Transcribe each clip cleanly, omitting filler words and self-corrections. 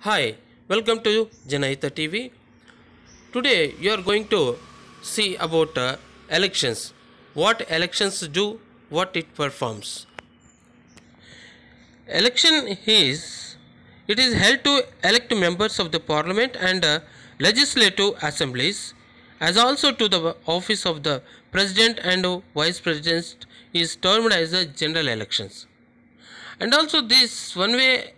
Hi, welcome to Janahita TV. Today you are going to see about elections. What elections do, what it performs. Election is it is held to elect members of the parliament and legislative assemblies, as also to the office of the president and vice president is termed as the general elections. And also this one way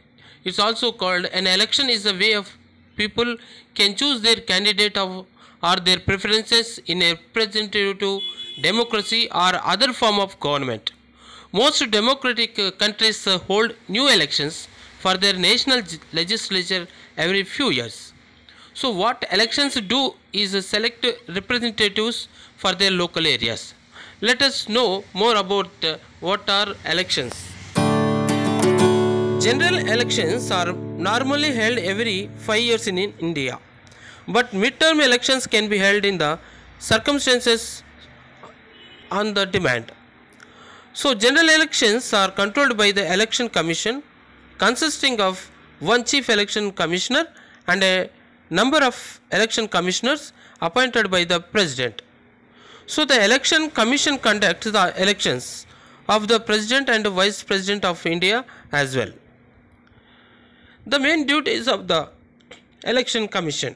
it's also called an election is a way of people can choose their candidate of or their preferences in a representative democracy or other form of government. Most democratic countries hold new elections for their national legislature every few years. So what elections do is select representatives for their local areas. Let us know more about what are elections. General elections are normally held every 5 years in India, but midterm elections can be held in the circumstances on the demand. So, general elections are controlled by the Election Commission, consisting of one chief election commissioner and a number of election commissioners appointed by the president. So, the Election Commission conducts the elections of the president and vice president of India as well. The main duties of the Election Commission.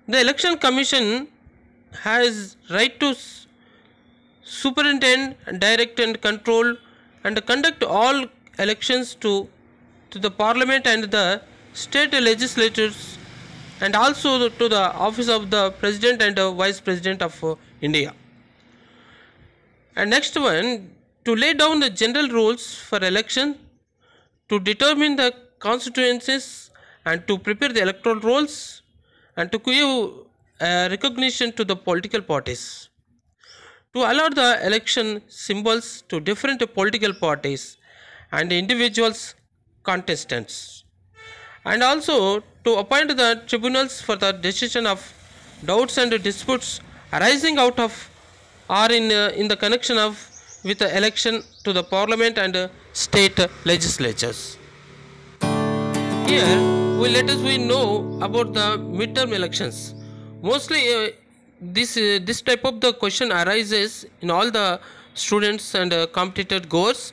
The Election Commission has right to superintend, direct and control and conduct all elections to the parliament and the state legislatures and also to the office of the president and vice president of India. And next one, to lay down the general rules for election, to determine the constituencies and to prepare the electoral rolls and to give recognition to the political parties, to allow the election symbols to different political parties and individuals contestants, and also to appoint the tribunals for the decision of doubts and disputes arising out of or in the connection of with the election to the parliament and state legislatures. Here we know about the midterm elections. Mostly this type of the question arises in all the students and competitor goers.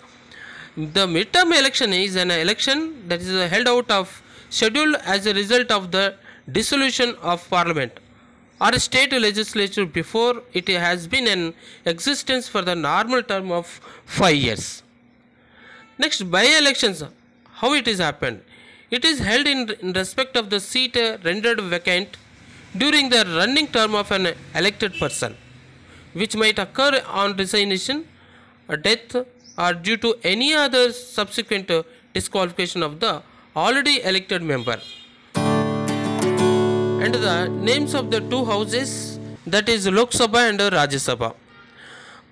The midterm election is an election that is held out of schedule as a result of the dissolution of parliament or a state legislature before it has been in existence for the normal term of 5 years. Next, by elections, how it is happened? It is held in respect of the seat rendered vacant during the running term of an elected person, which might occur on resignation, death, or due to any other subsequent disqualification of the already elected member. And the names of the two houses, that is Lok Sabha and Rajya Sabha.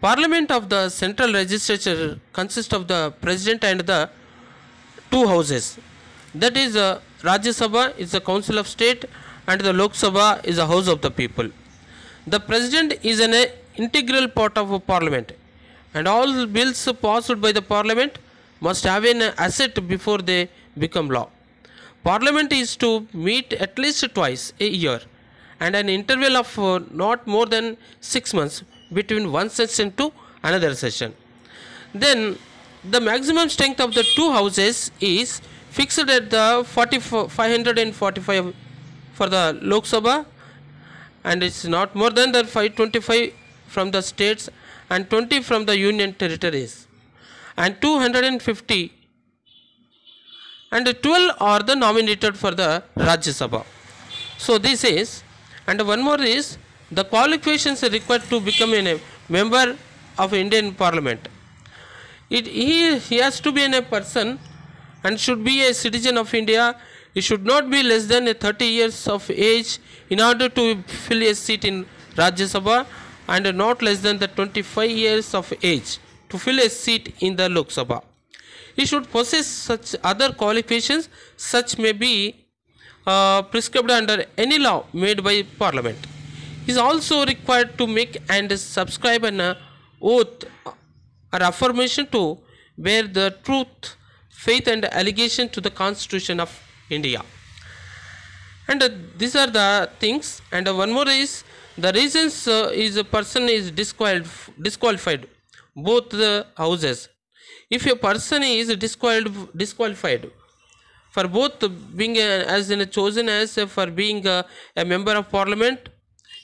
Parliament of the central legislature consists of the president and the two houses. That is Rajya Sabha is the council of state and the Lok Sabha is the house of the people. The president is an integral part of a parliament and all bills passed by the parliament must have an asset before they become law. Parliament is to meet at least twice a year and an interval of not more than 6 months between one session to another session. Then the maximum strength of the two houses is fixed at the 545 for the Lok Sabha, and it's not more than the 525 from the states and 20 from the union territories, and 250 and 12 are the nominated for the Rajya Sabha. So this is, and one more is the qualifications required to become a member of Indian Parliament. He has to be a person and should be a citizen of India. He should not be less than 30 years of age in order to fill a seat in Rajya Sabha and not less than the 25 years of age to fill a seat in the Lok Sabha. He should possess such other qualifications such may be prescribed under any law made by parliament. He is also required to make and subscribe an oath or affirmation to bear the truth, faith and allegation to the Constitution of India. And these are the things. And one more is the reasons is a person is disqualified both the houses. If a person is disqualified for both being chosen as for being a member of parliament,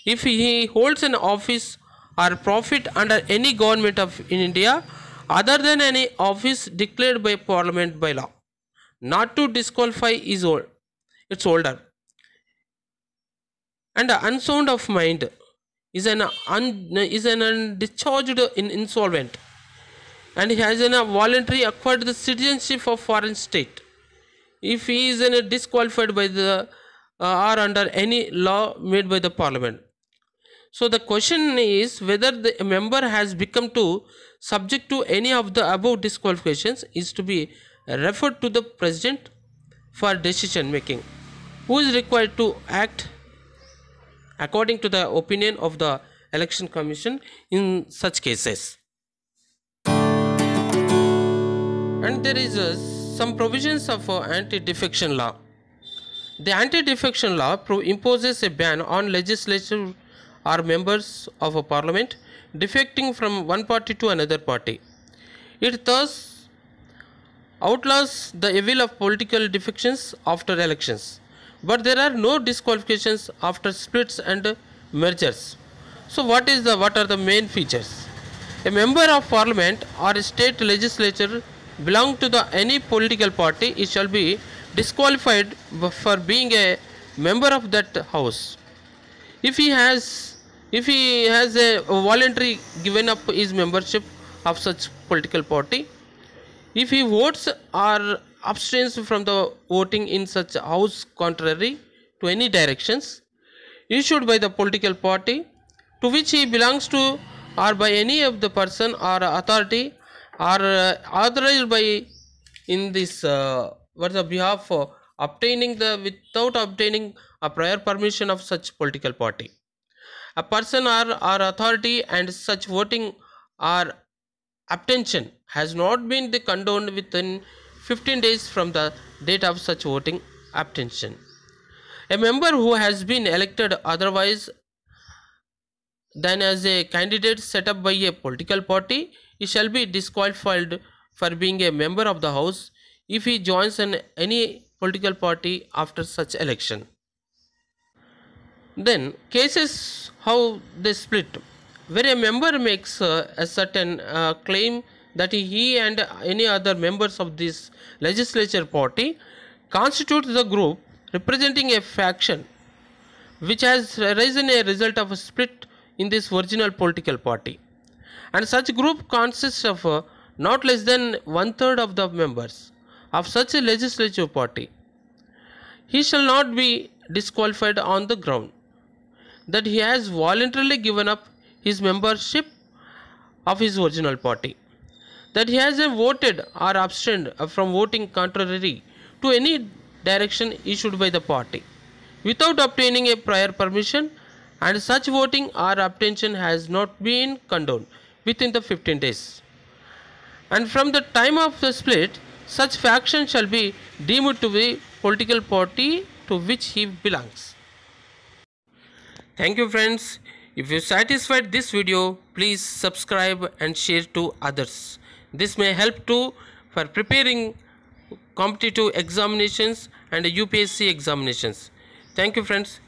if he holds an office or profit under any government of in India other than any office declared by parliament by law, not to disqualify is old, its holder. And unsound of mind is an undischarged insolvent, and he has voluntary acquired the citizenship of foreign state. If he is disqualified by the or under any law made by the parliament. So the question is whether the member has become to subject to any of the above disqualifications is to be referred to the president for decision making, who is required to act according to the opinion of the election commission in such cases. And there is some provisions of anti-defection law. The anti-defection law imposes a ban on legislature or members of a parliament defecting from one party to another party. It thus outlaws the evil of political defections after elections, but there are no disqualifications after splits and mergers. So what are the main features? A member of parliament or a state legislature belong to any political party, it shall be disqualified for being a member of that house if he has a voluntary given up his membership of such political party, if he votes or abstains from the voting in such house contrary to any directions issued by the political party to which he belongs to, or by any of the person or authority or authorized by in this the behalf of obtaining without obtaining a prior permission of such political party, a person or authority, and such voting or abstention has not been condoned within 15 days from the date of such voting abstention. A member who has been elected otherwise than as a candidate set up by a political party, he shall be disqualified for being a member of the house if he joins any political party after such election. Then cases how they split, where a member makes a certain claim that he and any other members of this legislature party constitute the group representing a faction which has arisen a result of a split in this original political party, and such group consists of not less than 1/3 of the members of such a legislative party, he shall not be disqualified on the ground that he has voluntarily given up his membership of his original party, that he has voted or abstained from voting contrary to any direction issued by the party without obtaining a prior permission, and such voting or abstention has not been condoned within the 15 days. And from the time of the split, such faction shall be deemed to be political party to which he belongs. Thank you friends. If you satisfied this video, please subscribe and share to others. This may help too for preparing competitive examinations and UPSC examinations. Thank you friends.